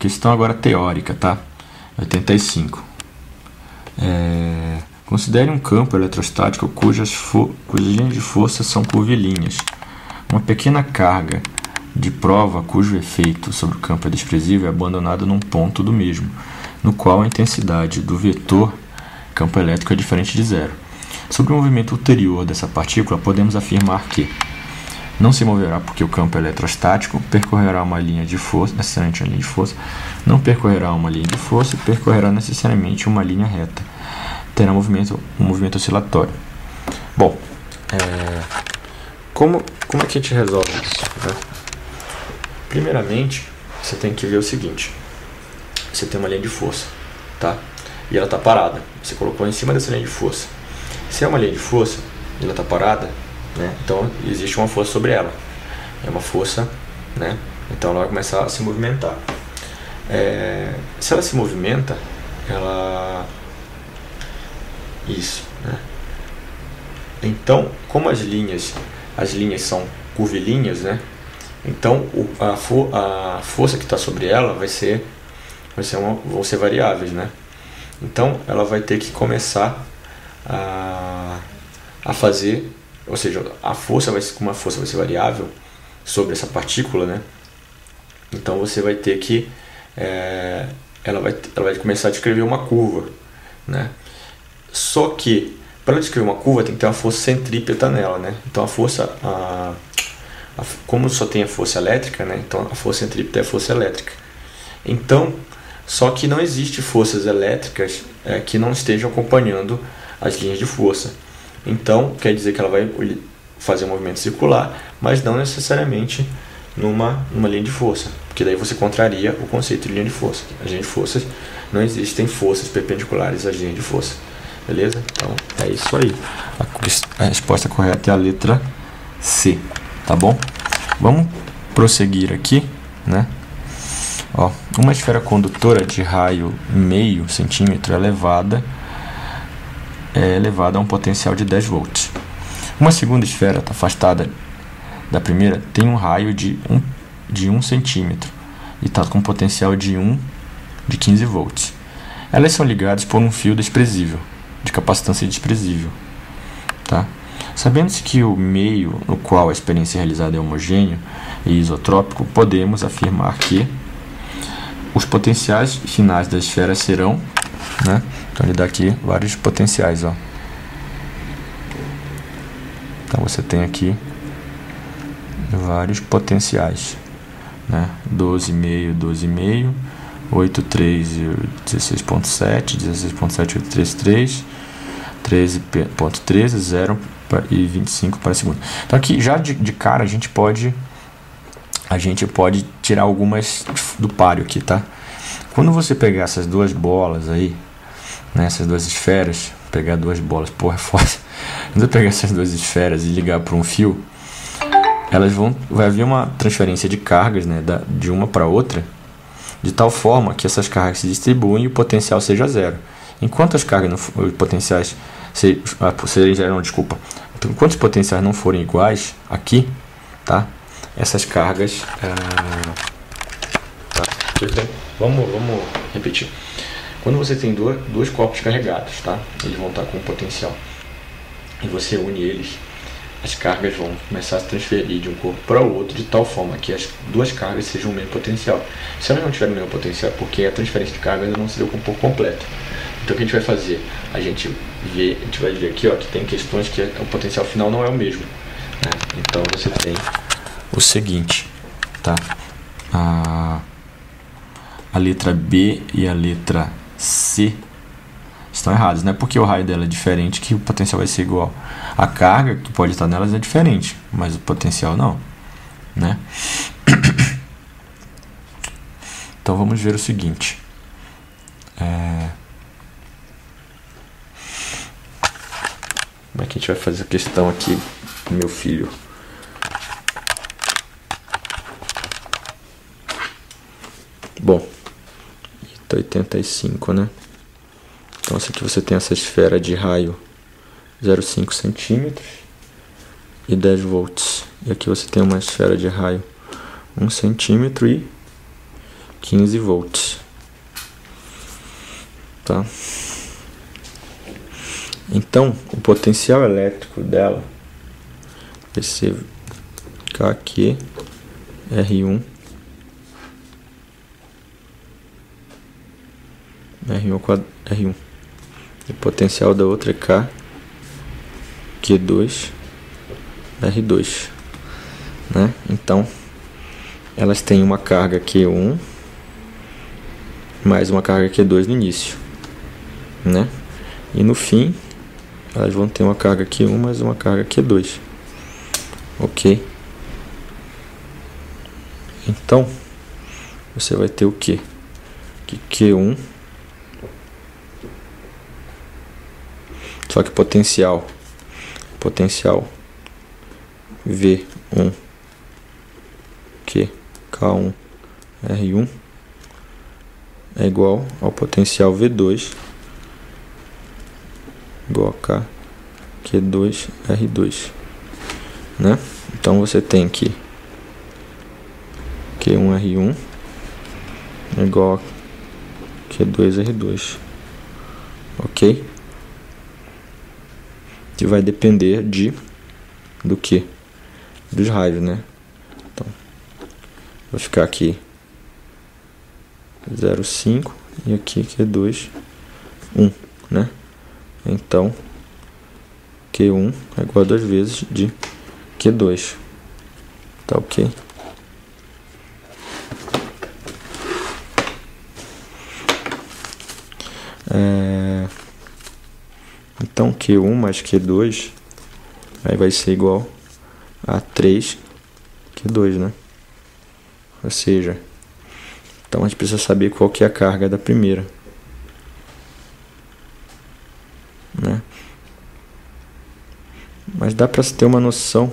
questão agora teórica, tá? 85. Considere um campo eletrostático cujas linhas de força são curvilíneas. Uma pequena carga de prova cujo efeito sobre o campo é desprezível é abandonada num ponto do mesmo, no qual a intensidade do vetor campo elétrico é diferente de zero. Sobre o movimento ulterior dessa partícula, podemos afirmar que não se moverá porque o campo é eletrostático, percorrerá uma linha de força, necessariamente uma linha de força, não percorrerá uma linha de força e percorrerá necessariamente uma linha reta. Terá um movimento oscilatório. Bom, como é que a gente resolve isso, né? Primeiramente, você tem que ver o seguinte: você tem uma linha de força, tá? E ela está parada. Você colocou em cima dessa linha de força. Se é uma linha de força e ela está parada, né? Então existe uma força sobre ela. É uma força, né? Então ela vai começar a se movimentar. Se ela se movimenta, isso, né? Então, como as linhas são curvilíneas, né? Então a força que está sobre ela vão ser variáveis, né? Então ela vai ter que começar a fazer, ou seja, como a força vai ser variável sobre essa partícula, né? Então você vai ter que ela vai começar a descrever uma curva, né? Só que para ela descrever uma curva tem que ter uma força centrípeta nela, né? Então a força como só tem a força elétrica, né? Então a força centrípeta é a força elétrica. Então, só que não existe forças elétricas que não estejam acompanhando as linhas de força. Então, quer dizer que ela vai fazer um movimento circular, mas não necessariamente numa linha de força, porque daí você contraria o conceito de linha de força. As linhas de forças, não existem forças perpendiculares às linhas de força. Beleza? Então, é isso aí. A resposta correta é a letra C. Tá bom? Vamos prosseguir aqui, né? Ó, uma esfera condutora de raio meio centímetro é elevada a um potencial de 10 volts. Uma segunda esfera afastada da primeira tem um raio de 1 centímetro e está com potencial de 15 volts. Elas são ligadas por um fio desprezível, de capacitância desprezível. Tá? Sabendo-se que o meio no qual a experiência é realizada é homogêneo e isotrópico, podemos afirmar que os potenciais finais das esferas serão, né? Então ele dá aqui vários potenciais, ó. Então você tem aqui vários potenciais, né? 12,5, 12,5, 8,3 e 16,7, 16,7, 8,3, 13,13, 0 e 25 para segundo. Então aqui já de cara a gente pode tirar algumas do páreo aqui, tá? Quando você pegar essas duas bolas aí, né, essas duas esferas, pegar duas bolas, porra, é foda. Quando eu pegar essas duas esferas e ligar para um fio, vai haver uma transferência de cargas, né, de uma para outra, de tal forma que essas cargas se distribuem e o potencial seja zero. Enquanto as cargas potenciais enquanto os potenciais não forem iguais aqui, tá? Essas cargas Vamos repetir. Quando você tem dois corpos carregados, tá? Eles vão estar com potencial e você une eles, as cargas vão começar a se transferir de um corpo para o outro de tal forma que as duas cargas sejam o mesmo potencial. Se elas não tiverem o mesmo potencial, é porque a transferência de carga ainda não se deu por completo. Então o que a gente vai fazer? A gente vai ver aqui, ó, que tem questões que o potencial final não é o mesmo, né? Então você tem o seguinte, tá? A letra B e a letra C estão erradas, não é porque o raio dela é diferente que o potencial vai ser igual. A carga que pode estar nelas é diferente, mas o potencial não, né? Então vamos ver o seguinte. Como é que a gente vai fazer a questão aqui, meu filho? Bom, 85, né? Então essa aqui você tem essa esfera de raio 0,5 centímetros e 10 volts. E aqui você tem uma esfera de raio 1 centímetro e 15 volts. tá? Então, o potencial elétrico dela vai ser KQ R1 R1. E o potencial da outra é K Q2 R2, né? Então, elas têm uma carga Q1 mais uma carga Q2 no início, né? E no fim, elas vão ter uma carga Q1 mais uma carga Q2, ok? Então, você vai ter o quê? Que Q1, só que potencial V1 K1 R1 é igual ao potencial V2 igual a K Q2 R2, né? Então você tem que Q1 R1 é igual a Q2 R2, ok? Que vai depender do que? Dos raios, né? Então, vou ficar aqui 0,5 e aqui Q2 1, né? Então, Q1 é igual a 2 vezes de Q2, tá ok? Então, Q1 mais Q2 aí vai ser igual a 3 Q2, né? Ou seja, então a gente precisa saber qual que é a carga da primeira, né? Mas dá para ter uma noção